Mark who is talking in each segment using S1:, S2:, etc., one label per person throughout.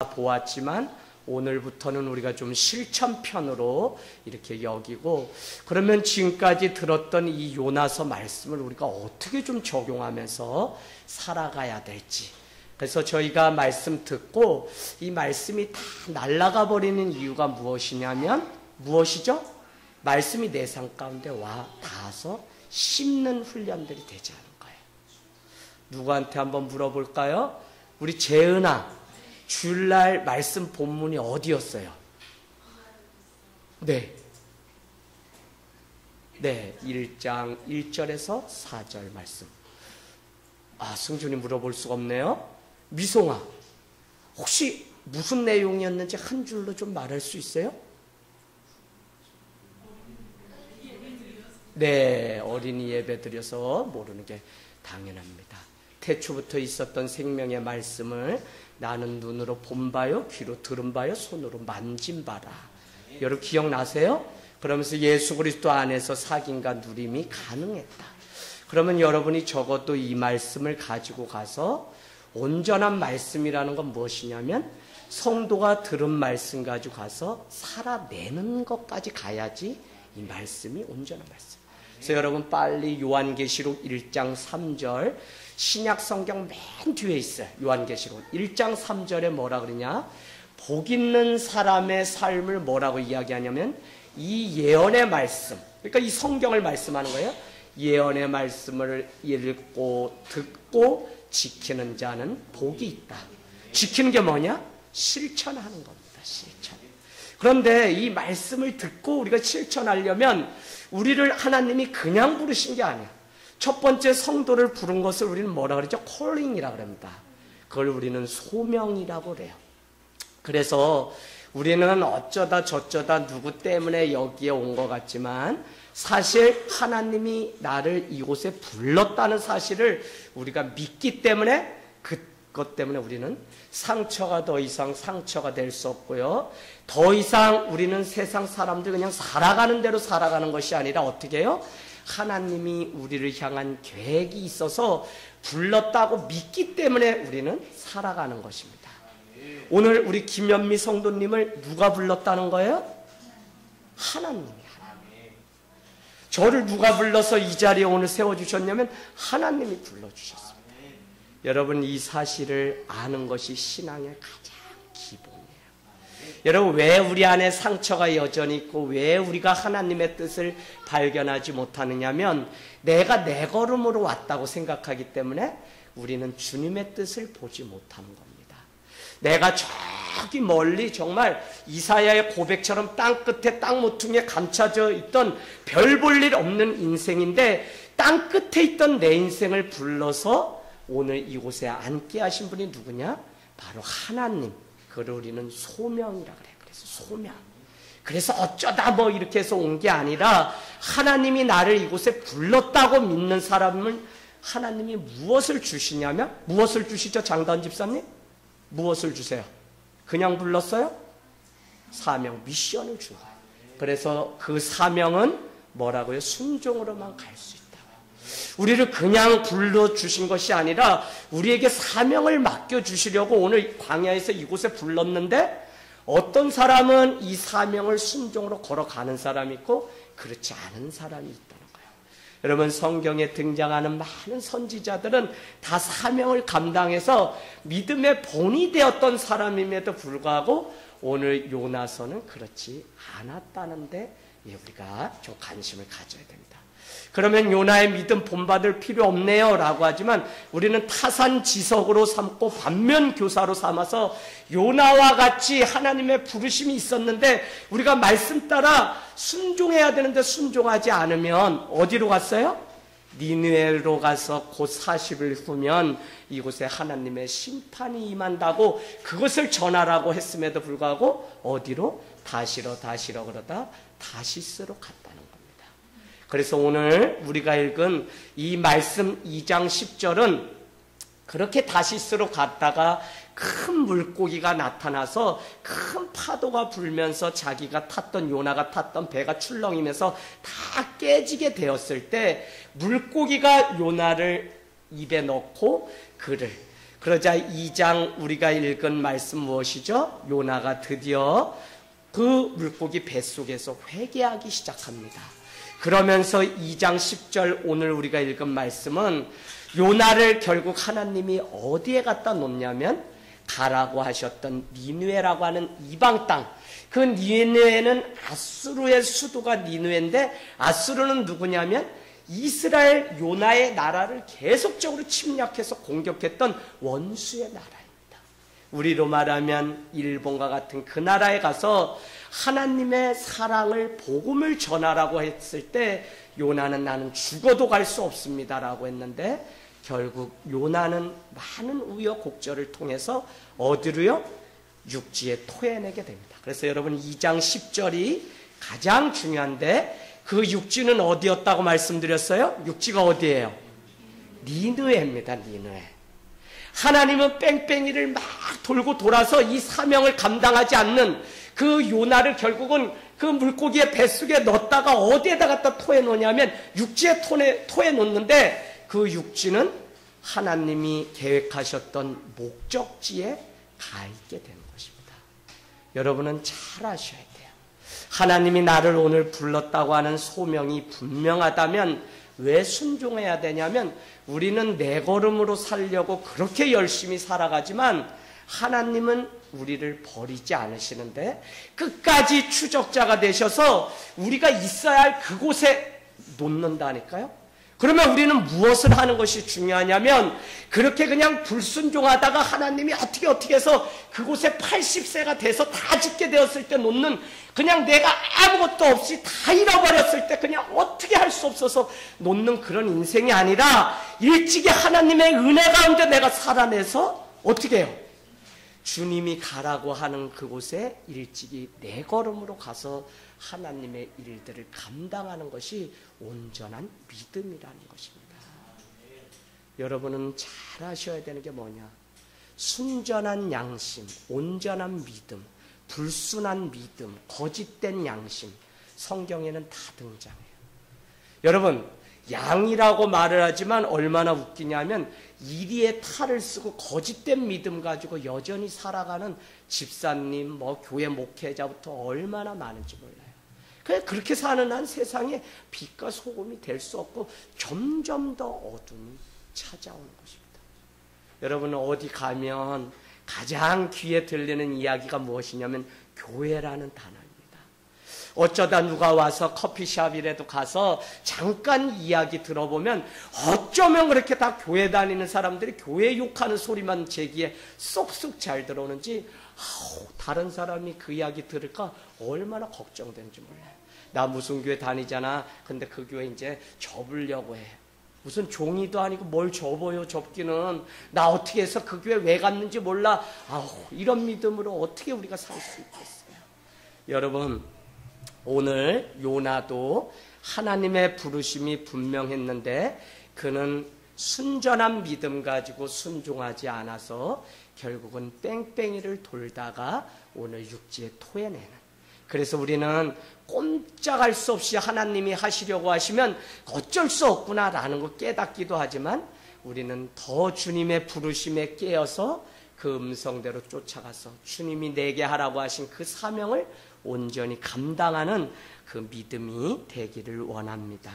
S1: 보았지만 오늘부터는 우리가 좀 실천편으로 이렇게 여기고, 그러면 지금까지 들었던 이 요나서 말씀을 우리가 어떻게 좀 적용하면서 살아가야 될지. 그래서 저희가 말씀 듣고 이 말씀이 다 날아가 버리는 이유가 무엇이냐면, 무엇이죠? 말씀이 내 삶 가운데 와 닿아서 씹는 훈련들이 되지 않은 거예요. 누구한테 한번 물어볼까요? 우리 재은아, 주일날 말씀 본문이 어디였어요? 네. 1장 1절에서 4절 말씀. 승준이 물어볼 수가 없네요. 미송아, 혹시 무슨 내용이었는지 한 줄로 좀 말할 수 있어요? 네, 어린이 예배 드려서 모르는 게 당연합니다. 태초부터 있었던 생명의 말씀을 나는 눈으로 본 바요, 귀로 들은 바요, 손으로 만진 바라. 여러분 기억나세요? 그러면서 예수 그리스도 안에서 사귐과 누림이 가능했다. 그러면 여러분이 적어도 이 말씀을 가지고 가서, 온전한 말씀이라는 건 무엇이냐면 성도가 들은 말씀 가지고 가서 살아내는 것까지 가야지 이 말씀이 온전한 말씀. 그래서 여러분 빨리 요한계시록 1장 3절, 신약 성경 맨 뒤에 있어요. 요한계시록 1장 3절에 뭐라 그러냐? 복 있는 사람의 삶을 뭐라고 이야기하냐면 이 예언의 말씀, 그러니까 이 성경을 말씀하는 거예요. 예언의 말씀을 읽고 듣고 지키는 자는 복이 있다. 지키는 게 뭐냐? 실천하는 겁니다. 실천. 그런데 이 말씀을 듣고 우리가 실천하려면 우리를 하나님이 그냥 부르신 게 아니야. 첫 번째 성도를 부른 것을 우리는 뭐라 그러죠? 콜링이라고 합니다. 그걸 우리는 소명이라고 그래요. 그래서 우리는 어쩌다 저쩌다 누구 때문에 여기에 온 것 같지만 사실 하나님이 나를 이곳에 불렀다는 사실을 우리가 믿기 때문에, 그것 때문에 우리는 상처가 더 이상 상처가 될 수 없고요. 더 이상 우리는 세상 사람들 그냥 살아가는 대로 살아가는 것이 아니라 어떻게 해요? 하나님이 우리를 향한 계획이 있어서 불렀다고 믿기 때문에 우리는 살아가는 것입니다. 오늘 우리 김현미 성도님을 누가 불렀다는 거예요? 하나님이. 저를 누가 불러서 이 자리에 오늘 세워주셨냐면 하나님이 불러주셨습니다. 여러분 이 사실을 아는 것이 신앙의 가장 기본이에요. 여러분 왜 우리 안에 상처가 여전히 있고 왜 우리가 하나님의 뜻을 발견하지 못하느냐면 내가 내 걸음으로 왔다고 생각하기 때문에 우리는 주님의 뜻을 보지 못하는 겁니다. 내가 저기 멀리 정말 이사야의 고백처럼 땅 끝에 땅 모퉁이에 감춰져 있던 별 볼 일 없는 인생인데 땅 끝에 있던 내 인생을 불러서 오늘 이곳에 앉게 하신 분이 누구냐? 바로 하나님. 그걸 우리는 소명이라 그래요. 그래서 소명. 그래서 어쩌다 뭐 이렇게 해서 온 게 아니라 하나님이 나를 이곳에 불렀다고 믿는 사람은 하나님이 무엇을 주시냐면, 무엇을 주시죠? 장단 집사님? 무엇을 주세요? 그냥 불렀어요? 사명, 미션을 주는 거예요. 그래서 그 사명은 뭐라고요? 순종으로만 갈 수 있다. 우리를 그냥 불러주신 것이 아니라 우리에게 사명을 맡겨주시려고 오늘 광야에서 이곳에 불렀는데, 어떤 사람은 이 사명을 순종으로 걸어가는 사람이 있고 그렇지 않은 사람이 있다는 거예요. 여러분 성경에 등장하는 많은 선지자들은 다 사명을 감당해서 믿음의 본이 되었던 사람임에도 불구하고 오늘 요나서는 그렇지 않았다는데 우리가 좀 관심을 가져야 됩니다. 그러면 요나의 믿음 본받을 필요 없네요 라고 하지만 우리는 타산지석으로 삼고 반면교사로 삼아서 요나와 같이 하나님의 부르심이 있었는데 우리가 말씀 따라 순종해야 되는데 순종하지 않으면 어디로 갔어요? 니느웨로 가서 곧 40일 후면 이곳에 하나님의 심판이 임한다고 그것을 전하라고 했음에도 불구하고 어디로? 다시러 그러다 다시스로 갔다는 겁니다. 그래서 오늘 우리가 읽은 이 말씀 2장 10절은 그렇게 다시스로 갔다가 큰 물고기가 나타나서 큰 파도가 불면서 자기가 탔던, 요나가 탔던 배가 출렁이면서 다 깨지게 되었을 때 물고기가 요나를 입에 넣고 그를 그러자 2장 우리가 읽은 말씀 무엇이죠? 요나가 드디어 그 물고기 뱃속에서 회개하기 시작합니다. 그러면서 2장 10절 오늘 우리가 읽은 말씀은 요나를 결국 하나님이 어디에 갖다 놓냐면 가라고 하셨던 니느웨라고 하는 이방 땅. 그 니느웨는 아수르의 수도가 니느웨인데 아수르는 누구냐면 이스라엘 요나의 나라를 계속적으로 침략해서 공격했던 원수의 나라입니다. 우리로 말하면 일본과 같은 그 나라에 가서 하나님의 사랑을 복음을 전하라고 했을 때 요나는 나는 죽어도 갈 수 없습니다라고 했는데 결국 요나는 많은 우여곡절을 통해서 어디로요? 육지에 토해내게 됩니다. 그래서 여러분 2장 10절이 가장 중요한데 그 육지는 어디였다고 말씀드렸어요? 육지가 어디예요? 니느웨입니다. 니느웨. 하나님은 뺑뺑이를 막 돌고 돌아서 이 사명을 감당하지 않는 그 요나를 결국은 그 물고기의 뱃속에 넣었다가 어디에다 갖다 토해 놓냐면 육지에 토해 놓는데 그 육지는 하나님이 계획하셨던 목적지에 가 있게 되는 것입니다. 여러분은 잘 아셔야 돼요. 하나님이 나를 오늘 불렀다고 하는 소명이 분명하다면 왜 순종해야 되냐면 우리는 내 걸음으로 살려고 그렇게 열심히 살아가지만 하나님은 우리를 버리지 않으시는데 끝까지 추적자가 되셔서 우리가 있어야 할 그곳에 놓는다니까요. 그러면 우리는 무엇을 하는 것이 중요하냐면 그렇게 그냥 불순종하다가 하나님이 어떻게 해서 그곳에 80세가 돼서 다 죽게 되었을 때 놓는 그냥 내가 아무것도 없이 다 잃어버렸을 때 그냥 어떻게 할 수 없어서 놓는 그런 인생이 아니라 일찍이 하나님의 은혜 가운데 내가 살아내서 어떻게 해요? 주님이 가라고 하는 그곳에 일찍이 내 걸음으로 가서 하나님의 일들을 감당하는 것이 온전한 믿음이라는 것입니다. 여러분은 잘 아셔야 되는 게 뭐냐? 순전한 양심, 온전한 믿음, 불순한 믿음, 거짓된 양심, 성경에는 다 등장해요. 여러분, 양이라고 말을 하지만 얼마나 웃기냐면 이리의 탈을 쓰고 거짓된 믿음 가지고 여전히 살아가는 집사님, 교회 목회자부터 얼마나 많은지 몰라요. 그렇게 사는 한 세상에 빛과 소금이 될 수 없고 점점 더 어둠이 찾아오는 것입니다. 여러분은 어디 가면 가장 귀에 들리는 이야기가 무엇이냐면 교회라는 단어입니다. 어쩌다 누가 와서 커피숍이라도 가서 잠깐 이야기 들어보면 어쩌면 그렇게 다 교회 다니는 사람들이 교회 욕하는 소리만 제 귀에 쏙쏙 잘 들어오는지 다른 사람이 그 이야기 들을까 얼마나 걱정되는지 몰라요. 나 무슨 교회 다니잖아. 근데 그 교회 이제 접으려고 해. 무슨 종이도 아니고 뭘 접어요, 접기는. 나 어떻게 해서 그 교회 왜 갔는지 몰라. 이런 믿음으로 어떻게 우리가 살 수 있겠어요. 여러분, 오늘 요나도 하나님의 부르심이 분명했는데 그는 순전한 믿음 가지고 순종하지 않아서 결국은 뺑뺑이를 돌다가 오늘 육지에 토해내는. 그래서 우리는 꼼짝할 수 없이 하나님이 하시려고 하시면 어쩔 수 없구나라는 거 깨닫기도 하지만 우리는 더 주님의 부르심에 깨어서 그 음성대로 쫓아가서 주님이 내게 하라고 하신 그 사명을 온전히 감당하는 그 믿음이 되기를 원합니다.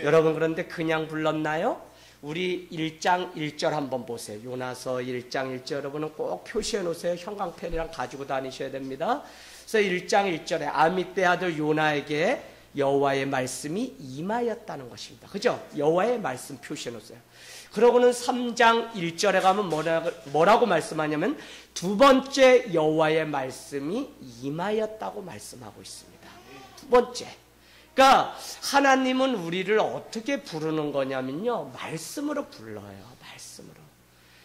S1: 여러분, 그런데 그냥 불렀나요? 우리 1장 1절 한번 보세요. 요나서 1장 1절 여러분은 꼭 표시해 놓으세요. 형광펜이랑 가지고 다니셔야 됩니다. 그래서 1장 1절에 아미떼 아들 요나에게 여호와의 말씀이 임하였다는 것입니다. 그죠? 여호와의 말씀 표시해 놓으세요. 그러고는 3장 1절에 가면 뭐라고 말씀하냐면 두 번째 여호와의 말씀이 임하였다고 말씀하고 있습니다. 두 번째. 그러니까 하나님은 우리를 어떻게 부르는 거냐면요. 말씀으로 불러요. 말씀으로.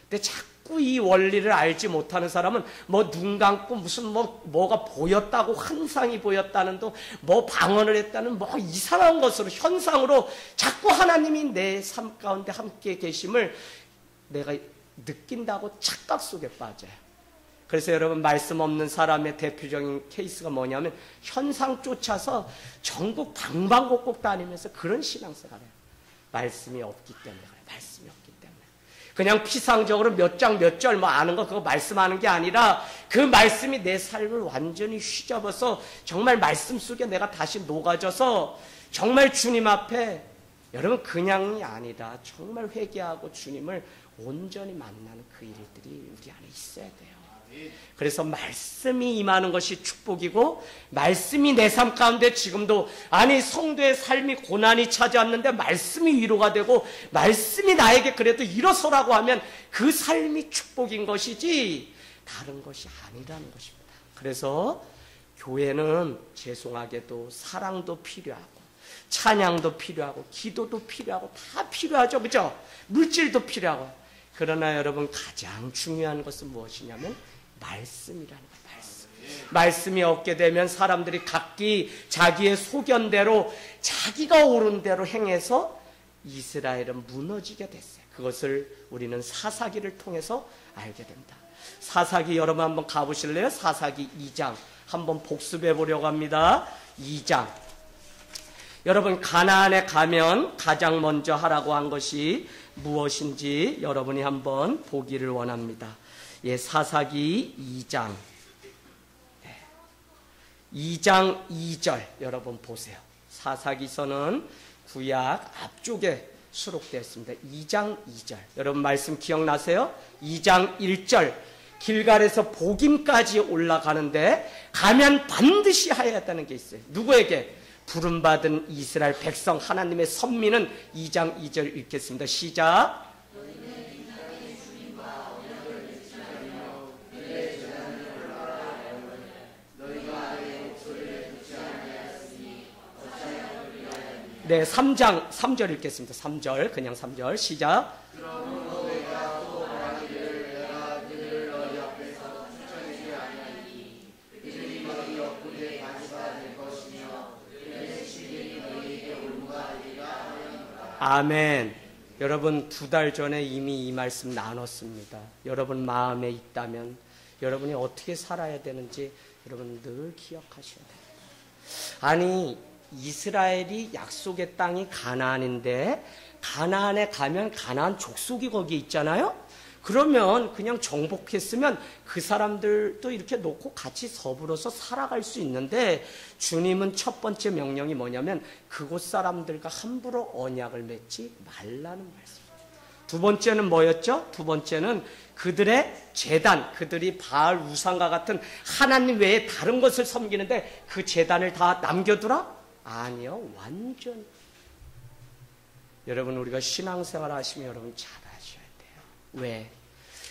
S1: 근데 자꾸 이 원리를 알지 못하는 사람은 눈 감고 무슨 뭐가 보였다고 환상이 보였다는 도 방언을 했다는 이상한 것으로 현상으로 자꾸 하나님이 내 삶 가운데 함께 계심을 내가 느낀다고 착각 속에 빠져요. 그래서 여러분, 말씀 없는 사람의 대표적인 케이스가 뭐냐면 현상 쫓아서 전국 방방곡곡 다니면서 그런 신앙생활을 해요. 말씀이 없기 때문에 그래요. 말씀이 없기 때문에. 그냥 피상적으로 몇 장 몇 절 뭐 아는 거 그거 말씀하는 게 아니라 그 말씀이 내 삶을 완전히 휘잡아서 정말 말씀 속에 내가 다시 녹아져서 정말 주님 앞에 여러분 그냥이 아니라 정말 회개하고 주님을 온전히 만나는 그 일들이 우리 안에 있어야 돼요. 그래서 말씀이 임하는 것이 축복이고 말씀이 내 삶 가운데 지금도 아니 성도의 삶이 고난이 찾아왔는데 말씀이 위로가 되고 말씀이 나에게 그래도 일어서라고 하면 그 삶이 축복인 것이지 다른 것이 아니라는 것입니다. 그래서 교회는 죄송하게도 사랑도 필요하고 찬양도 필요하고 기도도 필요하고 다 필요하죠. 그죠? 물질도 필요하고. 그러나 여러분 가장 중요한 것은 무엇이냐면 말씀이라는 거예요. 말씀이 없게 되면 사람들이 각기 자기의 소견대로 자기가 옳은 대로 행해서 이스라엘은 무너지게 됐어요. 그것을 우리는 사사기를 통해서 알게 됩니다. 사사기 여러분 한번 가보실래요? 사사기 2장 한번 복습해 보려고 합니다. 2장. 여러분 가나안에 가면 가장 먼저 하라고 한 것이 무엇인지 여러분이 한번 보기를 원합니다. 예, 사사기 2장 2장 2절 여러분 보세요. 사사기서는 구약 앞쪽에 수록되어 있습니다. 2장 2절 여러분 말씀 기억나세요? 2장 1절 길갈에서 복임까지 올라가는데 가면 반드시 하여야 한다는 게 있어요. 누구에게? 부름받은 이스라엘 백성 하나님의 선민은 2장 2절 읽겠습니다. 시작. 네, 3장 3절 읽겠습니다. 3절 그냥 3절 시작. 아멘. 여러분 2달 전에 이미 이 말씀 나눴습니다. 여러분 마음에 있다면 여러분이 어떻게 살아야 되는지 여러분 늘 기억하셔야 됩니다. 아니 이스라엘이 약속의 땅이 가나안인데 가나안에 가면 가나안 족속이 거기 있잖아요. 그러면 그냥 정복했으면 그 사람들도 이렇게 놓고 같이 더불어서 살아갈 수 있는데 주님은 첫 번째 명령이 뭐냐면 그곳 사람들과 함부로 언약을 맺지 말라는 말씀입니다. 두 번째는 뭐였죠? 두 번째는 그들의 제단, 그들이 바알 우상과 같은 하나님 외에 다른 것을 섬기는데 그 제단을 다 남겨두라? 아니요, 완전. 여러분 우리가 신앙생활 하시면 여러분 잘 하셔야 돼요. 왜?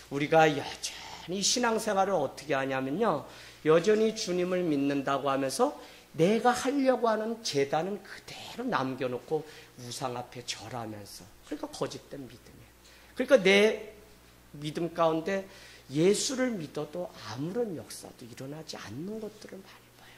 S1: 우리가 여전히 신앙생활을 어떻게 하냐면요, 여전히 주님을 믿는다고 하면서 내가 하려고 하는 제단은 그대로 남겨놓고 우상 앞에 절하면서, 그러니까 거짓된 믿음이에요. 그러니까 내 믿음 가운데 예수를 믿어도 아무런 역사도 일어나지 않는 것들을 많이 봐요.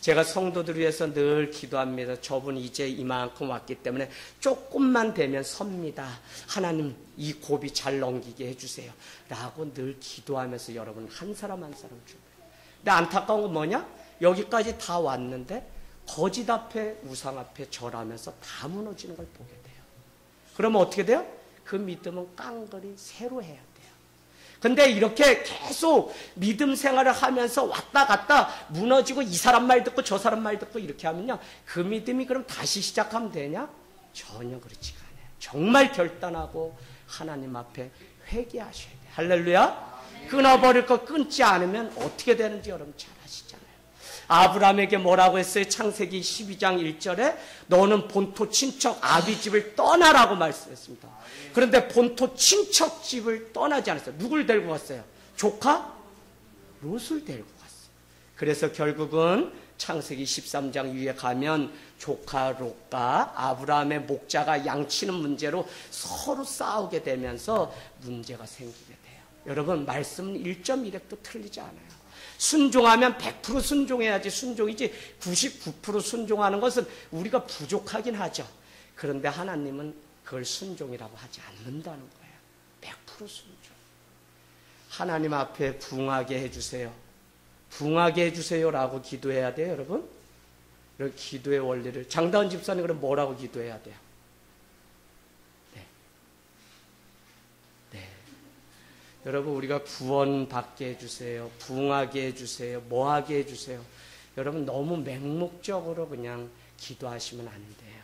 S1: 제가 성도들 위해서 늘 기도합니다. 저분 이제 이만큼 왔기 때문에 조금만 되면 섭니다. 하나님 이 고비 잘 넘기게 해주세요 라고 늘 기도하면서 여러분 한 사람 한 사람 준비해요. 근데 안타까운 건 뭐냐? 여기까지 다 왔는데 거짓 앞에 우상 앞에 절하면서 다 무너지는 걸 보게 돼요. 그러면 어떻게 돼요? 그 믿음은 깡그리 새로 해야 돼요. 근데 이렇게 계속 믿음 생활을 하면서 왔다 갔다 무너지고 이 사람 말 듣고 저 사람 말 듣고 이렇게 하면요, 그 믿음이 그럼 다시 시작하면 되냐? 전혀 그렇지가 않아요. 정말 결단하고 하나님 앞에 회개하셔야 돼요. 할렐루야. 끊어버릴 거 끊지 않으면 어떻게 되는지 여러분 잘 아시잖아요. 아브라함에게 뭐라고 했어요? 창세기 12장 1절에 너는 본토 친척 아비집을 떠나라고 말씀했습니다. 그런데 본토 친척 집을 떠나지 않았어요. 누굴 데리고 갔어요? 조카 롯을 데리고 갔어요. 그래서 결국은 창세기 13장 위에 가면 조카 롯과 아브라함의 목자가 양치는 문제로 서로 싸우게 되면서 문제가 생기게 돼요. 여러분 말씀은 1.1획도 틀리지 않아요. 순종하면 100% 순종해야지 순종이지 99% 순종하는 것은 우리가 부족하긴 하죠. 그런데 하나님은 그걸 순종이라고 하지 않는다는 거예요. 100% 순종. 하나님 앞에 부응하게 해주세요. 부응하게 해주세요라고 기도해야 돼요, 여러분. 이런 기도의 원리를 장다은 집사님 그럼 뭐라고 기도해야 돼요? 네. 여러분, 우리가 구원받게 해주세요, 부흥하게 해주세요, 뭐하게 해주세요. 여러분, 너무 맹목적으로 그냥 기도하시면 안 돼요.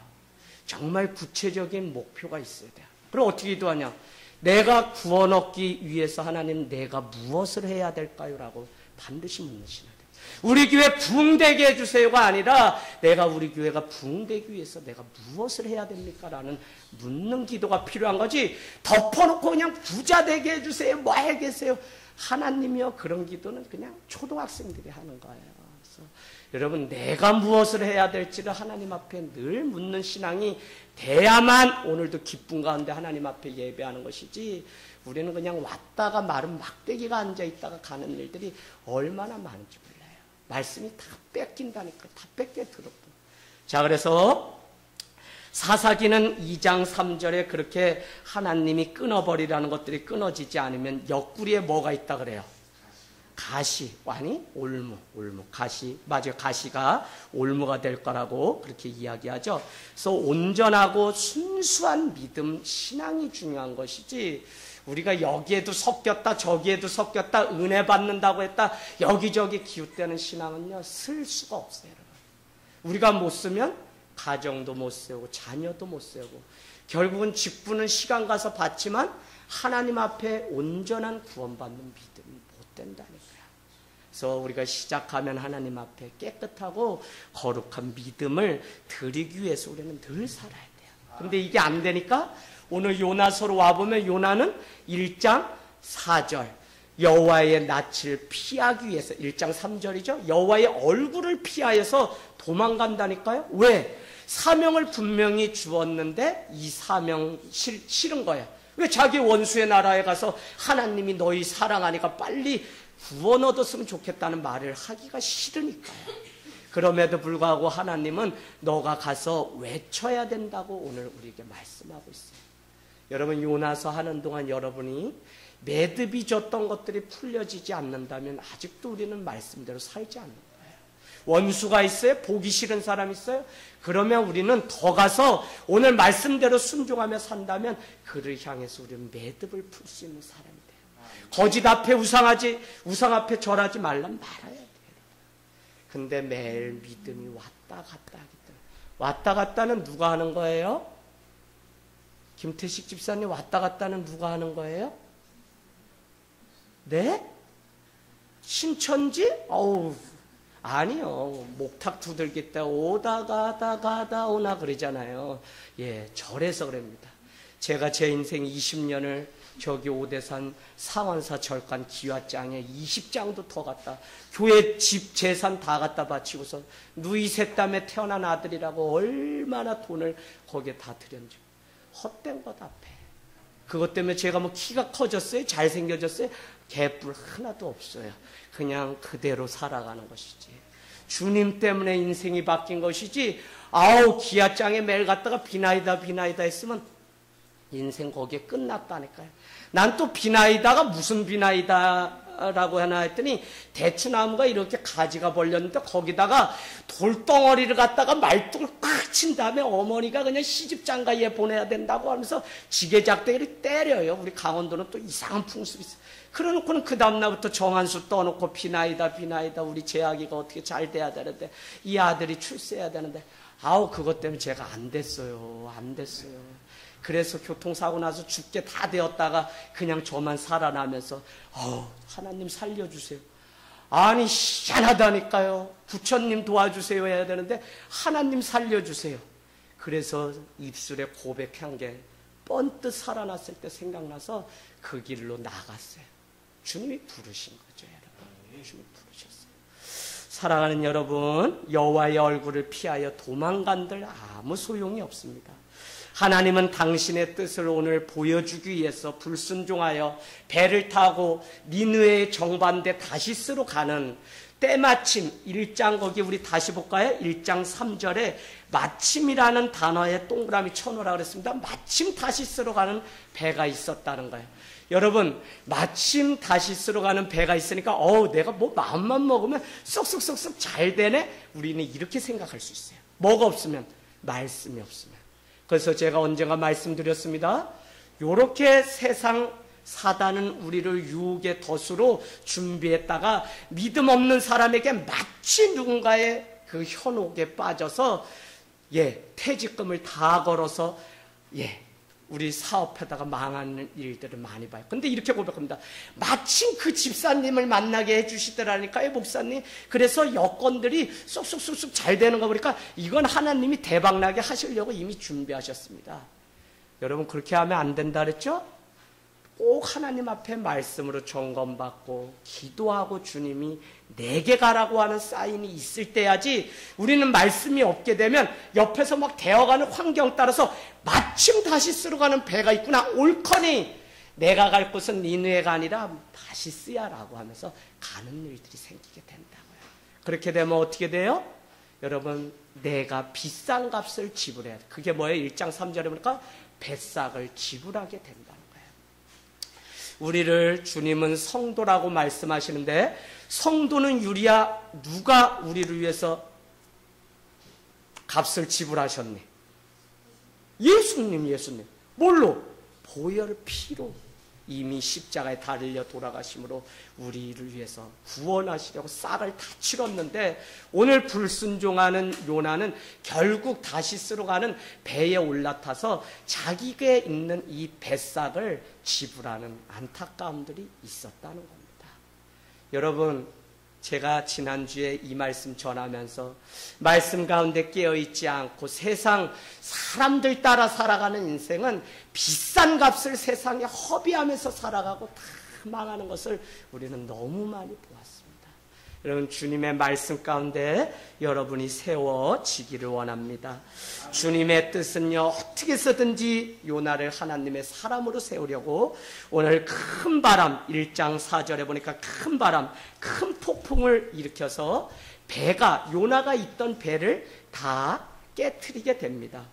S1: 정말 구체적인 목표가 있어야 돼요. 그럼 어떻게 기도하냐? 내가 구원 얻기 위해서 하나님, 내가 무엇을 해야 될까요? 라고 반드시 묻으시나 돼요. 우리 교회 부흥되게 해주세요가 아니라 내가 우리 교회가 부흥되기 위해서 내가 무엇을 해야 됩니까? 라는 묻는 기도가 필요한 거지, 덮어놓고 그냥 부자 되게 해주세요, 뭐 하겠어요. 하나님이요, 그런 기도는 그냥 초등학생들이 하는 거예요. 그래서 여러분, 내가 무엇을 해야 될지를 하나님 앞에 늘 묻는 신앙이 돼야만 오늘도 기쁨 가운데 하나님 앞에 예배하는 것이지, 우리는 그냥 왔다가 마른 막대기가 앉아있다가 가는 일들이 얼마나 많은지 몰라요. 말씀이 다 뺏긴다니까. 다 뺏겨 들었고. 자, 그래서 사사기는 2장 3절에 그렇게 하나님이 끊어버리라는 것들이 끊어지지 않으면 옆구리에 뭐가 있다 그래요? 가시, 아니 올무, 가시, 맞아요. 가시가 올무가 될 거라고 그렇게 이야기하죠. 그래서 온전하고 순수한 믿음, 신앙이 중요한 것이지, 우리가 여기에도 섞였다 저기에도 섞였다, 은혜 받는다고 했다 여기저기 기웃대는 신앙은요, 쓸 수가 없어요. 여러분, 우리가 못 쓰면 가정도 못 세우고 자녀도 못 세우고 결국은 직분은 시간 가서 받지만 하나님 앞에 온전한 구원받는 믿음이 못 된다니까요. 그래서 우리가 시작하면 하나님 앞에 깨끗하고 거룩한 믿음을 드리기 위해서 우리는 늘 살아야 돼요. 근데 이게 안 되니까 오늘 요나서로 와보면 요나는 1장 4절 여호와의 낯을 피하기 위해서, 1장 3절이죠. 여호와의 얼굴을 피하여서 도망간다니까요. 왜? 사명을 분명히 주었는데 이 사명 싫은 거예요. 왜? 자기 원수의 나라에 가서 하나님이 너희 사랑하니까 빨리 구원 얻었으면 좋겠다는 말을 하기가 싫으니까요. 그럼에도 불구하고 하나님은 너가 가서 외쳐야 된다고 오늘 우리에게 말씀하고 있어요. 여러분, 요나서 하는 동안 여러분이 매듭이 졌던 것들이 풀려지지 않는다면 아직도 우리는 말씀대로 살지 않는 거예요. 원수가 있어요? 보기 싫은 사람 있어요? 그러면 우리는 더 가서 오늘 말씀대로 순종하며 산다면 그를 향해서 우리는 매듭을 풀 수 있는 사람이 돼요. 거짓 앞에 우상 앞에 절하지 말란 말아야 돼요. 근데 매일 믿음이 왔다 갔다 하기 때문에. 왔다 갔다는 누가 하는 거예요? 김태식 집사님, 왔다 갔다는 누가 하는 거예요? 네? 신천지? 어우, 아니요. 목탁 두들길 때 오다 가다 오나 그러잖아요. 예, 절에서 그럽니다. 제가 제 인생 20년을 저기 오대산 상원사 절간 기와장에 20장도 더 갔다, 교회 집 재산 다 갖다 바치고서 누이 셋담에 태어난 아들이라고 얼마나 돈을 거기에 다 들였는지. 헛된 것 앞에. 그것 때문에 제가 뭐 키가 커졌어요? 잘생겨졌어요? 개뿔 하나도 없어요. 그냥 그대로 살아가는 것이지. 주님 때문에 인생이 바뀐 것이지, 아우 기아장에 매일 갔다가 비나이다 했으면 인생 거기에 끝났다니까요. 난 또 비나이다가 무슨 비나이다라고 하나 했더니, 대추나무가 이렇게 가지가 벌렸는데 거기다가 돌덩어리를 갖다가 말뚝을 꽉 친 다음에 어머니가 그냥 시집장가에 보내야 된다고 하면서 지게작대기를 때려요. 우리 강원도는 또 이상한 풍습이 있어요. 그러놓고는 그 다음날부터 정한수 떠놓고 비나이다 우리 재학이가 어떻게 잘 돼야 되는데, 이 아들이 출세해야 되는데, 아우 그것 때문에 제가 안 됐어요. 그래서 교통사고 나서 죽게 다 되었다가 그냥 저만 살아나면서 하나님 살려주세요. 아니 희한하다니까요. 부처님 도와주세요 해야 되는데 하나님 살려주세요. 그래서 입술에 고백한 게 번뜩 살아났을 때 생각나서 그 길로 나갔어요. 주님이 부르신 거죠, 여러분. 주님이 부르셨어요. 사랑하는 여러분, 여호와의 얼굴을 피하여 도망간들 아무 소용이 없습니다. 하나님은 당신의 뜻을 오늘 보여주기 위해서 불순종하여 배를 타고 니느웨의 정반대 다시스로 가는 때마침, 1장 거기 우리 다시 볼까요? 1장 3절에 마침이라는 단어에 동그라미 쳐놓으라 그랬습니다. 마침 다시스로 가는 배가 있었다는 거예요. 여러분, 마침 다시스로 가는 배가 있으니까 내가 뭐 마음만 먹으면 쏙쏙쏙쏙 잘 되네? 우리는 이렇게 생각할 수 있어요. 뭐가 없으면? 말씀이 없으면. 그래서 제가 언젠가 말씀드렸습니다. 요렇게 세상 사단은 우리를 유혹의 덫으로 준비했다가 믿음 없는 사람에게 마치 누군가의 그 현혹에 빠져서 퇴직금을 다 걸어서 우리 사업하다가 망하는 일들을 많이 봐요. 근데 이렇게 고백합니다. 마침 그 집사님을 만나게 해주시더라니까요, 목사님. 그래서 여건들이 쏙쏙쏙쏙 잘 되는 거 보니까 이건 하나님이 대박나게 하시려고 이미 준비하셨습니다. 여러분, 그렇게 하면 안 된다 그랬죠? 꼭 하나님 앞에 말씀으로 점검받고 기도하고 주님이 내게 가라고 하는 사인이 있을 때야지, 우리는 말씀이 없게 되면 옆에서 막 되어가는 환경 따라서 마침 다시 쓰러 가는 배가 있구나, 옳거니 내가 갈 곳은 니느웨가 아니라 다시스야라고 하면서 가는 일들이 생기게 된다고요. 그렇게 되면 어떻게 돼요? 여러분, 내가 비싼 값을 지불해야 돼. 그게 뭐예요? 1장 3절에 보니까 뱃삭을 지불하게 된다는 거예요. 우리를 주님은 성도라고 말씀하시는데, 성도는 유리야, 누가 우리를 위해서 값을 지불하셨니? 예수님. 뭘로? 보혈 피로 이미 십자가에 달려 돌아가심으로 우리를 위해서 구원하시려고 싹을 다 치렀는데, 오늘 불순종하는 요나는 결국 다시스로 가는 배에 올라타서 자기에게 있는 이 뱃삭을 지불하는 안타까움들이 있었다는 겁니다. 여러분, 제가 지난주에 이 말씀 전하면서 말씀 가운데 깨어있지 않고 세상 사람들 따라 살아가는 인생은 비싼 값을 세상에 허비하면서 살아가고 다 망하는 것을 우리는 너무 많이 보았습니다. 여러분, 주님의 말씀 가운데 여러분이 세워지기를 원합니다. 주님의 뜻은요, 어떻게 해서든지 요나를 하나님의 사람으로 세우려고 오늘 큰 바람, 1장 4절에 보니까 큰 바람, 큰 폭풍을 일으켜서 요나가 있던 배를 다 깨트리게 됩니다.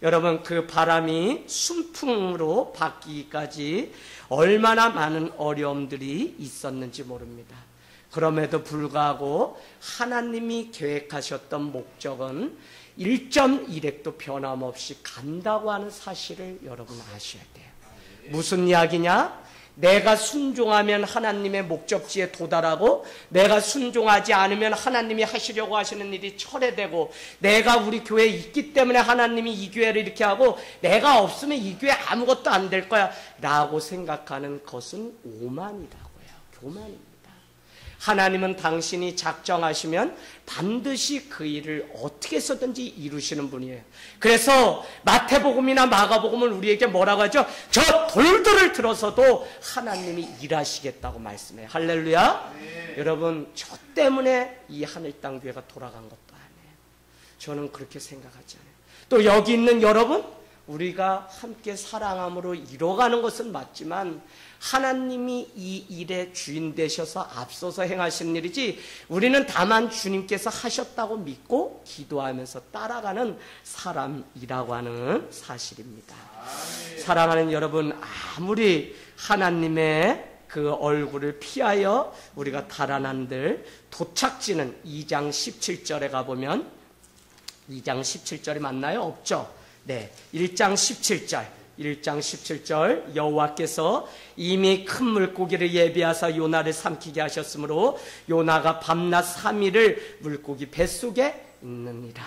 S1: 여러분, 그 바람이 순풍으로 바뀌기까지 얼마나 많은 어려움들이 있었는지 모릅니다. 그럼에도 불구하고 하나님이 계획하셨던 목적은 1.1획도 변함없이 간다고 하는 사실을 여러분 아셔야 돼요. 무슨 이야기냐? 내가 순종하면 하나님의 목적지에 도달하고, 내가 순종하지 않으면 하나님이 하시려고 하시는 일이 철회되고, 내가 우리 교회에 있기 때문에 하나님이 이 교회를 이렇게 하고, 내가 없으면 이 교회 아무것도 안 될 거야 라고 생각하는 것은 오만이라고요. 교만입니다. 하나님은 당신이 작정하시면 반드시 그 일을 어떻게 해서든지 이루시는 분이에요. 그래서 마태복음이나 마가복음은 우리에게 뭐라고 하죠? 저 돌들을 들어서도 하나님이 일하시겠다고 말씀해요. 할렐루야. 네. 여러분, 저 때문에 이 하늘 땅 교회가 돌아간 것도 아니에요. 저는 그렇게 생각하지 않아요. 또 여기 있는 여러분, 우리가 함께 사랑함으로 이뤄가는 것은 맞지만 하나님이 이 일의 주인 되셔서 앞서서 행하시는 일이지, 우리는 다만 주님께서 하셨다고 믿고 기도하면서 따라가는 사람이라고 하는 사실입니다. 사랑하는 여러분, 아무리 하나님의 그 얼굴을 피하여 우리가 달아난들 도착지는 2장 17절에 가보면, 2장 17절이 맞나요? 없죠? 네, 1장 17절 여호와께서 이미 큰 물고기를 예비하사 요나를 삼키게 하셨으므로 요나가 밤낮 3일을 물고기 뱃속에 있느니라.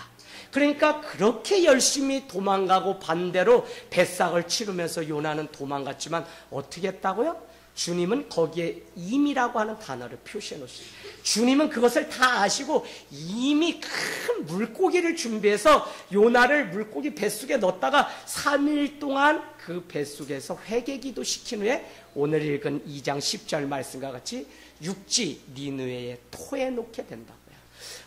S1: 그러니까 그렇게 열심히 도망가고 반대로 뱃삭을 치르면서 요나는 도망갔지만 어떻게 했다고요? 주님은 거기에 임이라고 하는 단어를 표시해 놓으십니다. 주님은 그것을 다 아시고 이미 큰 물고기를 준비해서 요나를 물고기 뱃속에 넣었다가 3일 동안 그 뱃속에서 회개기도 시킨 후에 오늘 읽은 2장 10절 말씀과 같이 육지 니느웨에 토해 놓게 된다고요.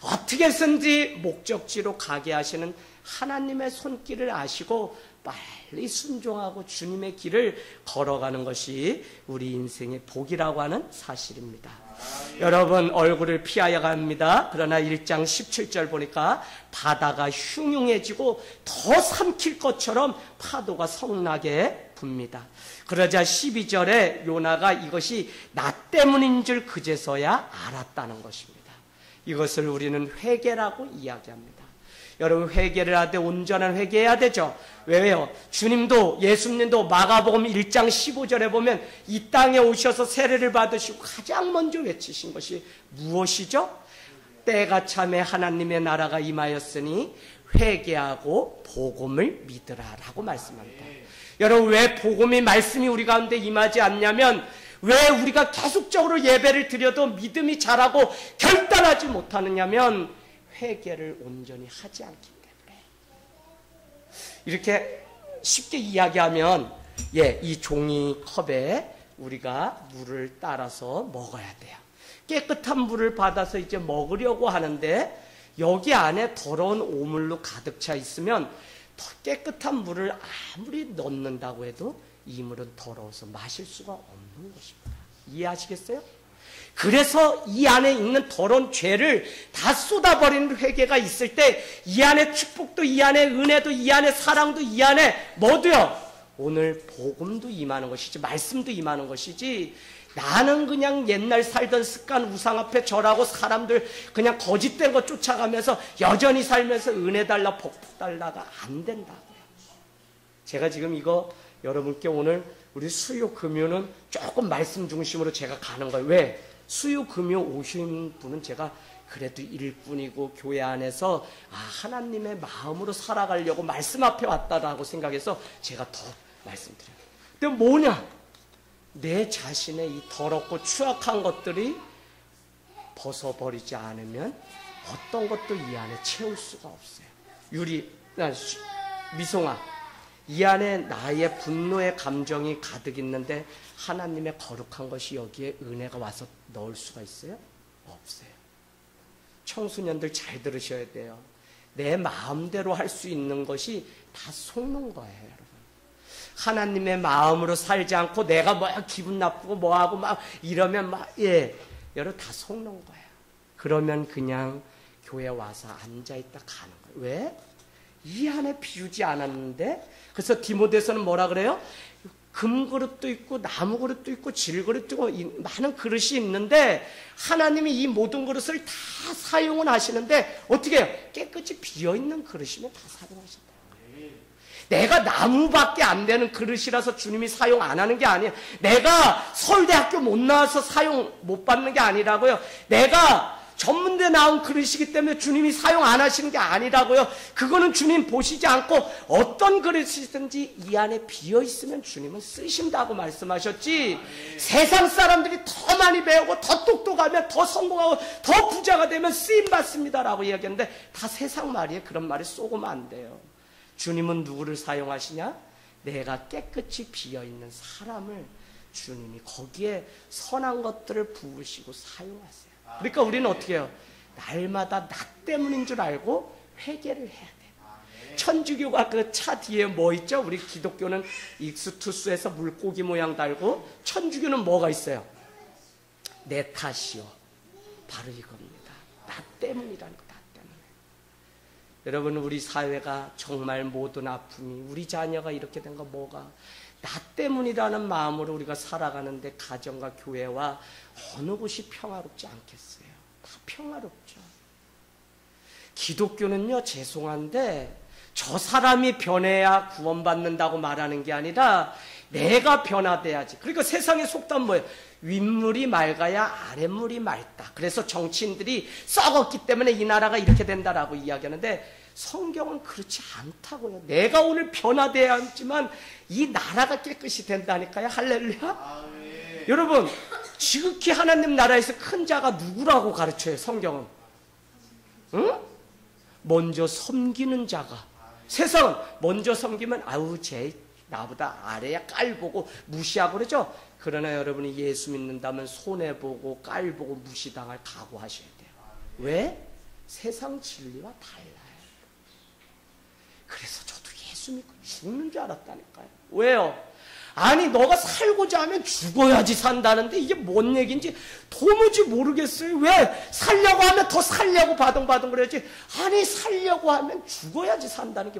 S1: 어떻게 해서든지 목적지로 가게 하시는 하나님의 손길을 아시고 빨리 순종하고 주님의 길을 걸어가는 것이 우리 인생의 복이라고 하는 사실입니다. 여러분, 얼굴을 피하여 갑니다. 그러나 1장 17절 보니까 바다가 흉흉해지고 더 삼킬 것처럼 파도가 성나게 붑니다. 그러자 12절에 요나가 이것이 나 때문인 줄 그제서야 알았다는 것입니다. 이것을 우리는 회개라고 이야기합니다. 여러분 회개를 하되 온전한 회개해야 되죠. 왜요? 주님도 예수님도 마가복음 1장 15절에 보면 이 땅에 오셔서 세례를 받으시고 가장 먼저 외치신 것이 무엇이죠? 때가 참에 하나님의 나라가 임하였으니 회개하고 복음을 믿으라라고 말씀합니다. 여러분 왜 복음의 말씀이 우리 가운데 임하지 않냐면 왜 우리가 계속적으로 예배를 드려도 믿음이 자라고 결단하지 못하느냐면 회개를 온전히 하지 않기 때문에. 이렇게 쉽게 이야기하면 이 종이컵에 우리가 물을 따라서 먹어야 돼요. 깨끗한 물을 받아서 이제 먹으려고 하는데 여기 안에 더러운 오물로 가득 차 있으면 더 깨끗한 물을 아무리 넣는다고 해도 이 물은 더러워서 마실 수가 없는 것입니다. 이해하시겠어요? 그래서 이 안에 있는 더러운 죄를 다 쏟아버리는 회개가 있을 때 이 안에 축복도 이 안에 은혜도 이 안에 사랑도 이 안에 뭐도요? 오늘 복음도 임하는 것이지 말씀도 임하는 것이지 나는 그냥 옛날 살던 습관 우상 앞에 절하고 사람들 그냥 거짓된 거 쫓아가면서 여전히 살면서 은혜 달라 복 달라가 안 된다고요. 제가 지금 이거 여러분께 오늘 우리 수요 금요는 조금 말씀 중심으로 제가 가는 거예요. 왜? 수요 금요 오신 분은 제가 그래도 일꾼이고 교회 안에서 하나님의 마음으로 살아가려고 말씀 앞에 왔다라고 생각해서 제가 더 말씀드려요. 근데 뭐냐? 내 자신의 이 더럽고 추악한 것들이 벗어버리지 않으면 어떤 것도 이 안에 채울 수가 없어요. 미송아, 이 안에 나의 분노의 감정이 가득 있는데 하나님의 거룩한 것이 여기에 은혜가 와서 넣을 수가 있어요? 없어요. 청소년들 잘 들으셔야 돼요. 내 마음대로 할 수 있는 것이 다 속는 거예요, 여러분. 하나님의 마음으로 살지 않고 내가 기분 나쁘고 뭐하고 막 이러면 여러분 다 속는 거예요. 그러면 그냥 교회 와서 앉아있다 가는 거예요. 왜? 이 안에 비우지 않았는데. 그래서 디모데서는 뭐라 그래요? 금그릇도 있고 나무그릇도 있고 질그릇도 있고 많은 그릇이 있는데 하나님이 이 모든 그릇을 다 사용을 하시는데 어떻게 해요? 깨끗이 비어있는 그릇이면 다 사용하신다. 내가 나무밖에 안 되는 그릇이라서 주님이 사용 안 하는 게 아니에요. 내가 서울대학교 못 나와서 사용 못 받는 게 아니라고요. 내가 전문대 나온 그릇이기 때문에 주님이 사용 안 하시는 게 아니라고요. 그거는 주님 보시지 않고 어떤 그릇이든지 이 안에 비어있으면 주님은 쓰신다고 말씀하셨지. 세상 사람들이 더 많이 배우고 더 똑똑하면 더 성공하고 더 부자가 되면 쓰임받습니다라고 이야기하는데 다 세상 말이에요. 그런 말에 쏘고면 안 돼요. 주님은 누구를 사용하시냐? 내가 깨끗이 비어있는 사람을 주님이 거기에 선한 것들을 부으시고 사용하세요. 그러니까 우리는 어떻게 해요? 날마다 나 때문인 줄 알고 회개를 해야 돼요. 천주교가 그 차 뒤에 뭐 있죠? 우리 기독교는 익스투스에서 물고기 모양 달고 천주교는 뭐가 있어요? 내 탓이요. 바로 이겁니다. 나 때문이라는 거. 여러분 우리 사회가 정말 모든 아픔이 우리 자녀가 이렇게 된 거 뭐가 나 때문이라는 마음으로 우리가 살아가는데 가정과 교회와 어느 곳이 평화롭지 않겠어요? 다 평화롭죠. 기독교는요 죄송한데 저 사람이 변해야 구원받는다고 말하는 게 아니라 내가 변화돼야지. 그러니까 세상의 속담 뭐예요? 윗물이 맑아야 아랫물이 맑다. 그래서 정치인들이 썩었기 때문에 이 나라가 이렇게 된다라고 이야기하는데 성경은 그렇지 않다고요. 내가 오늘 변화돼야 하지만 이 나라가 깨끗이 된다니까요. 할렐루야. 여러분 지극히 하나님 나라에서 큰 자가 누구라고 가르쳐요 성경은? 응? 먼저 섬기는 자가. 세상은 먼저 섬기면 쟤 나보다 아래야 깔보고 무시하고 그러죠. 그러나 여러분이 예수 믿는다면 손해보고 깔보고 무시당할 각오하셔야 돼요. 왜? 세상 진리와 달라요. 그래서 저도 예수 믿고 죽는 줄 알았다니까요. 왜요? 아니 너가 살고자 하면 죽어야지 산다는데 이게 뭔 얘기인지 도무지 모르겠어요. 왜? 살려고 하면 더 살려고 바둥바둥 그래야지. 아니 살려고 하면 죽어야지 산다는 게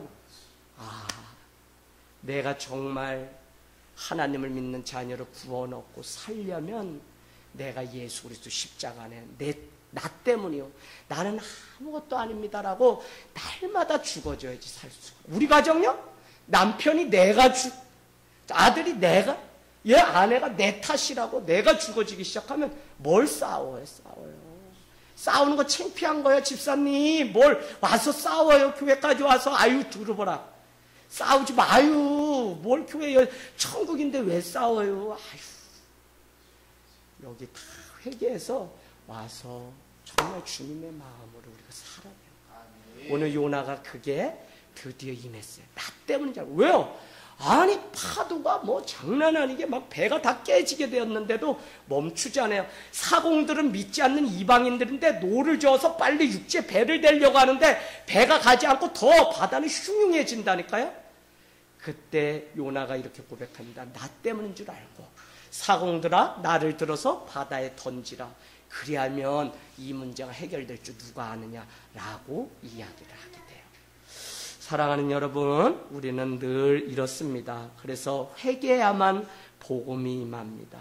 S1: 내가 정말 하나님을 믿는 자녀로 구원 얻고 살려면 내가 예수 그리스도 십자가 안에 내 나 때문이요. 나는 아무것도 아닙니다라고 날마다 죽어줘야지 살 수가. 우리 가정요? 남편이 아들이 얘 아내가 내 탓이라고 내가 죽어지기 시작하면 뭘 싸워요. 싸우는 거 창피한 거예요. 집사님 뭘 와서 싸워요. 교회까지 와서. 아유 들어보라. 싸우지 마요. 뭘 교회에 천국인데 왜 싸워요. 아유. 여기 다 회개해서 와서 정말 주님의 마음으로 우리가 살아야 돼요. 오늘 요나가 그게 드디어 임했어요. 나 때문이잖아. 왜요? 아니 파도가 뭐 장난 아니게 막 배가 다 깨지게 되었는데도 멈추지 않아요. 사공들은 믿지 않는 이방인들인데 노를 저어서 빨리 육지에 배를 대려고 하는데 배가 가지 않고 더 바다는 흉흉해진다니까요. 그때 요나가 이렇게 고백합니다. 나 때문인 줄 알고 사공들아 나를 들어서 바다에 던지라. 그리하면 이 문제가 해결될 줄 누가 아느냐라고 이야기를 하게 돼요. 사랑하는 여러분, 우리는 늘 이렇습니다. 그래서 회개해야만 복음이 임합니다.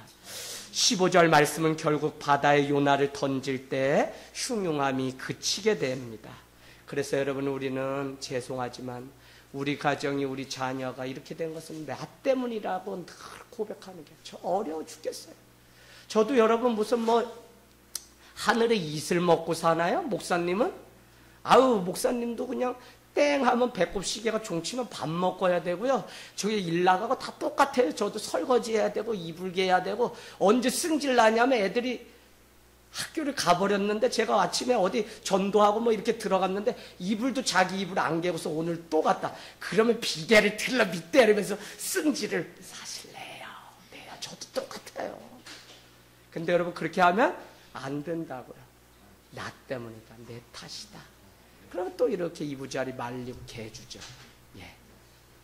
S1: 15절 말씀은 결국 바다에 요나를 던질 때 흉흉함이 그치게 됩니다. 그래서 여러분, 우리는 죄송하지만 우리 가정이, 우리 자녀가 이렇게 된 것은 나 때문이라고 늘 고백하는 게 저 어려워 죽겠어요. 저도 여러분 무슨 하늘의 이슬 먹고 사나요? 목사님은? 아우, 목사님도 그냥 땡 하면 배꼽 시계가 종치면 밥 먹어야 되고요. 저기 일 나가고 다 똑같아요. 저도 설거지 해야 되고 이불개 해야 되고. 언제 승질 나냐면 애들이 학교를 가버렸는데 제가 아침에 어디 전도하고 이렇게 들어갔는데 이불도 자기 이불 안 개고서 오늘 또 갔다. 그러면 비계를 틀러 밑대 이러면서 승질을 사실래요. 네, 저도 똑같아요. 근데 여러분 그렇게 하면 안 된다고요. 나 때문이다. 내 탓이다. 그럼 또 이렇게 이부자리 말리고 개주죠. 예.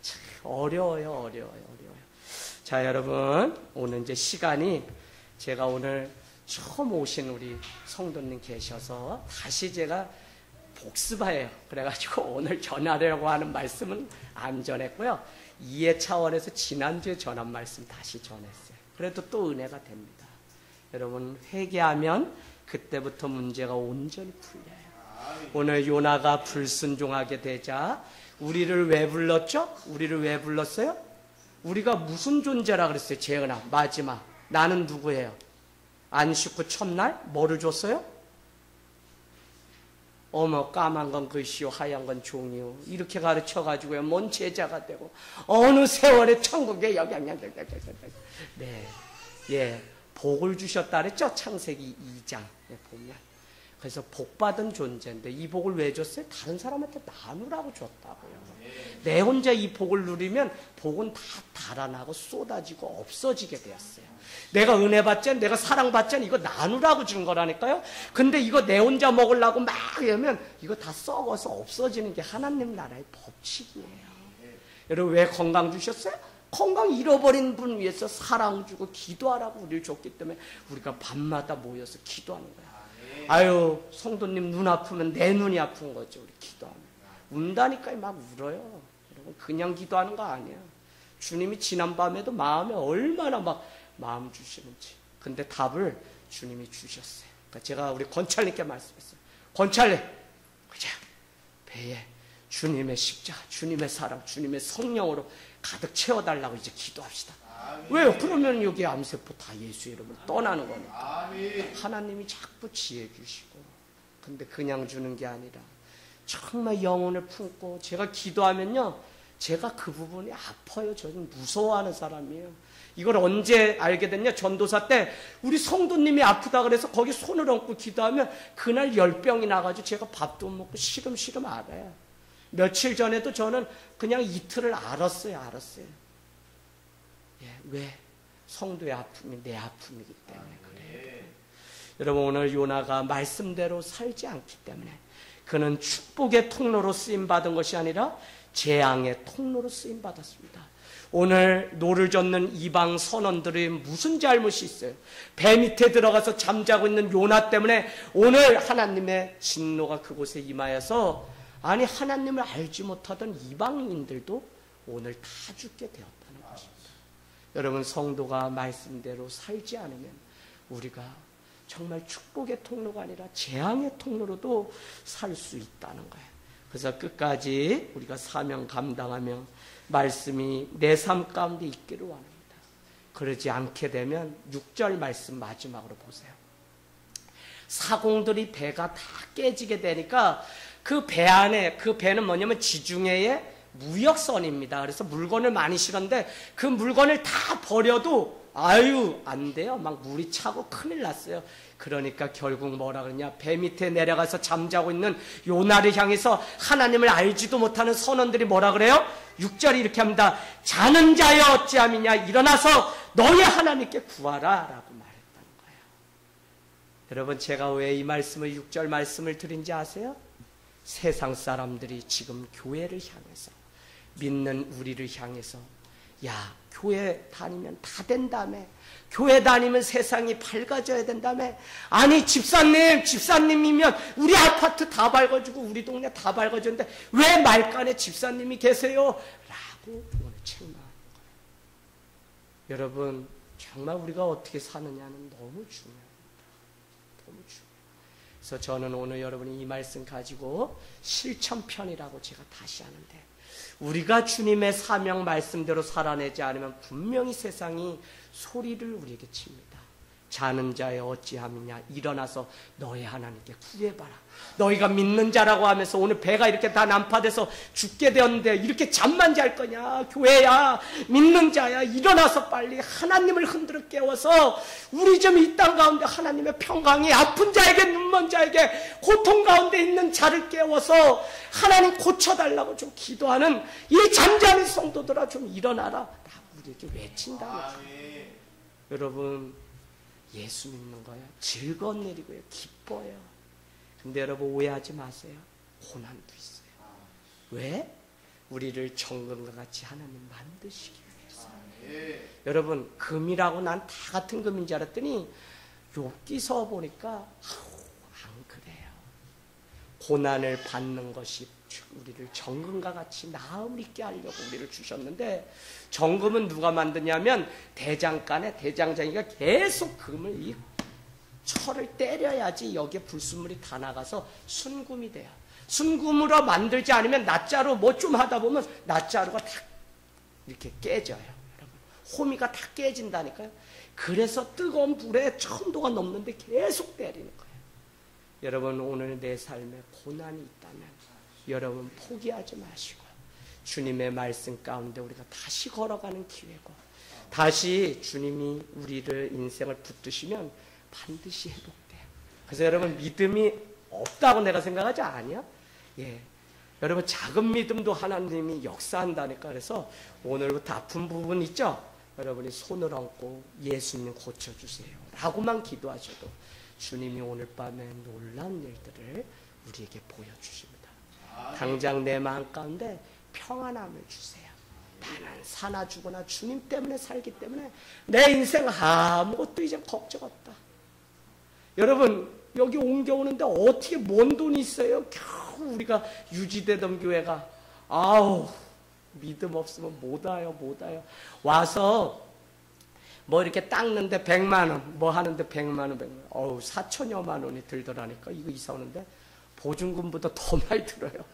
S1: 참 어려워요. 자, 여러분, 오늘 이제 시간이 제가 오늘 처음 오신 우리 성도님 계셔서 다시 제가 복습해요. 그래가지고 오늘 전하려고 하는 말씀은 안 전했고요. 이해 차원에서 지난주에 전한 말씀 다시 전했어요. 그래도 또 은혜가 됩니다. 여러분, 회개하면 그때부터 문제가 온전히 풀려요. 오늘 요나가 불순종하게 되자 우리를 왜 불렀죠? 우리를 왜 불렀어요? 우리가 무슨 존재라 그랬어요? 재은아, 마지막. 나는 누구예요? 안식 후 첫날 뭐를 줬어요? 어머, 까만 건 글씨요, 하얀 건 종이요. 이렇게 가르쳐가지고요, 뭔 제자가 되고 어느 세월에 천국에 네, 예, 복을 주셨다 그랬죠? 창세기 2장 보면. 그래서 복받은 존재인데 이 복을 왜 줬어요? 다른 사람한테 나누라고 줬다고요. 내 혼자 이 복을 누리면 복은 다 달아나고 쏟아지고 없어지게 되었어요. 내가 은혜 받자, 내가 사랑 받자, 이거 나누라고 준 거라니까요. 근데 이거 내 혼자 먹으려고 막 하면 이거 다 썩어서 없어지는 게 하나님 나라의 법칙이에요. 여러분, 왜 건강 주셨어요? 건강 잃어버린 분 위해서 사랑 주고 기도하라고 우리를 줬기 때문에 우리가 밤마다 모여서 기도하는 거예요. 아유, 성도님 눈 아프면 내 눈이 아픈 거죠. 우리 기도하면. 운다니까 막 울어요. 여러분, 그냥 기도하는 거 아니에요. 주님이 지난밤에도 마음에 얼마나 막 마음 주시는지. 근데 답을 주님이 주셨어요. 그러니까 제가 우리 권찰님께 말씀했어요. 권찰님, 그냥 배에 주님의 십자가, 주님의 사랑, 주님의 성령으로 가득 채워달라고 이제 기도합시다. 아멘. 왜요? 그러면 여기 암세포 다 예수 이름을 떠나는 거니까. 아멘. 하나님이 자꾸 지혜 주시고. 근데 그냥 주는 게 아니라 정말 영혼을 품고 제가 기도하면요, 제가 그 부분이 아파요. 저는 무서워하는 사람이에요. 이걸 언제 알게 됐냐? 전도사 때 우리 성도님이 아프다 그래서 거기 손을 얹고 기도하면 그날 열병이 나가지고 제가 밥도 못 먹고 시름시름 앓아요. 며칠 전에도 저는 그냥 이틀을 앓았어요. 예, 왜? 성도의 아픔이 내 아픔이기 때문에 그래요. 여러분, 오늘 요나가 말씀대로 살지 않기 때문에 그는 축복의 통로로 쓰임받은 것이 아니라 재앙의 통로로 쓰임받았습니다. 오늘 노를 젓는 이방 선원들이 무슨 잘못이 있어요? 배 밑에 들어가서 잠자고 있는 요나 때문에 오늘 하나님의 진노가 그곳에 임하여서, 아니, 하나님을 알지 못하던 이방인들도 오늘 다 죽게 되었다는 것입니다. 여러분, 성도가 말씀대로 살지 않으면 우리가 정말 축복의 통로가 아니라 재앙의 통로로도 살 수 있다는 거예요. 그래서 끝까지 우리가 사명 감당하며 말씀이 내 삶 가운데 있기를 원합니다. 그러지 않게 되면 6절 말씀 마지막으로 보세요. 사공들이 배가 다 깨지게 되니까 그 배 안에, 그 배는 뭐냐면 지중해의 무역선입니다. 그래서 물건을 많이 실었는데 그 물건을 다 버려도 아유 안 돼요. 막 물이 차고 큰일 났어요. 그러니까 결국 뭐라 그러냐, 배 밑에 내려가서 잠자고 있는 요나를 향해서 하나님을 알지도 못하는 선원들이 뭐라 그래요? 6절이 이렇게 합니다. 자는 자여 어찌함이냐, 일어나서 너희 하나님께 구하라 라고 말했다는 거예요. 여러분, 제가 왜 이 말씀을 6절 말씀을 드린지 아세요? 세상 사람들이 지금 교회를 향해서, 믿는 우리를 향해서, 야, 교회 다니면 다 된다며, 교회 다니면 세상이 밝아져야 된다며, 아니 집사님이면 우리 아파트 다 밝아지고 우리 동네 다 밝아졌는데 왜 말간에 집사님이 계세요? 라고 오늘 책망하는 거예요. 여러분, 정말 우리가 어떻게 사느냐는 너무 중요합니다. 너무 중요해요. 그래서 저는 오늘 여러분이 이 말씀 가지고 실천편이라고 제가 다시 하는데, 우리가 주님의 사명 말씀대로 살아내지 않으면 분명히 세상이 소리를 우리에게 칩니다. 자는 자여 어찌함이냐, 일어나서 너의 하나님께 구해봐라. 너희가 믿는 자라고 하면서 오늘 배가 이렇게 다 난파돼서 죽게 되었는데 이렇게 잠만 잘 거냐? 교회야, 믿는 자야, 일어나서 빨리 하나님을 흔들어 깨워서 우리 좀 이 땅 가운데 하나님의 평강이 아픈 자에게, 눈먼 자에게, 고통 가운데 있는 자를 깨워서 하나님 고쳐달라고 좀 기도하는 이 잠자는 성도들아, 좀 일어나라 라고 우리에게 외친다는 거예요. 여러분, 예수 믿는 거야 즐거운 일이고요, 기뻐요. 근데 여러분, 오해하지 마세요. 고난도 있어요. 왜? 우리를 정금과 같이 하나님 만드시기 위해서. 여러분, 금이라고 난 다 같은 금인 줄 알았더니 욥기서 보니까 안 그래요. 고난을 받는 것이 우리를 정금과 같이 나음 있게 하려고 우리를 주셨는데, 정금은 누가 만드냐면 대장간에 대장장이가 계속 금을, 이 철을 때려야지 여기에 불순물이 다 나가서 순금이 돼요. 순금으로 만들지 않으면 낫자루 뭐 좀 하다 보면 낫자루가 다 이렇게 깨져요. 여러분, 호미가 다 깨진다니까요. 그래서 뜨거운 불에 1000도가 넘는데 계속 때리는 거예요. 여러분, 오늘 내 삶에 고난이 있다면 여러분 포기하지 마시고 주님의 말씀 가운데 우리가 다시 걸어가는 기회고, 다시 주님이 우리를 인생을 붙드시면 반드시 회복돼요. 그래서 여러분, 믿음이 없다고 내가 생각하지 아니야? 예, 여러분, 작은 믿음도 하나님이 역사한다니까. 그래서 오늘부터 아픈 부분 있죠? 여러분이 손을 얹고 예수님 고쳐주세요 라고만 기도하셔도 주님이 오늘 밤에 놀라운 일들을 우리에게 보여주십니다. 당장 내 마음 가운데 평안함을 주세요. 나는 사나 죽거나 주님 때문에 살기 때문에 내 인생 아무것도 이제 걱정 없다. 여러분, 여기 옮겨오는데 어떻게 뭔 돈이 있어요? 겨우 우리가 유지되던 교회가, 아우, 믿음 없으면 못 와요. 와서 뭐 이렇게 닦는데 100만 원, 뭐 하는데 100만 원, 어우, 4천여만 원이 들더라니까. 이거 이사 오는데 보증금보다 더 많이 들어요.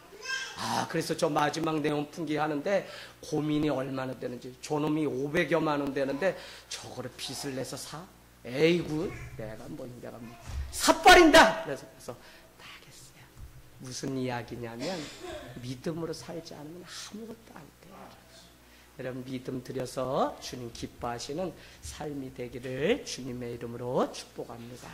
S1: 아, 그래서 저 마지막 내용 풍기 하는데 고민이 얼마나 되는지. 저놈이 500여만 원 되는데 저거를 빚을 내서 사? 에이구, 내가 삿버린다. 그래서 나겠어요. 무슨 이야기냐면 믿음으로 살지 않으면 아무것도 안 돼요. 여러분, 믿음 들여서 주님 기뻐하시는 삶이 되기를 주님의 이름으로 축복합니다.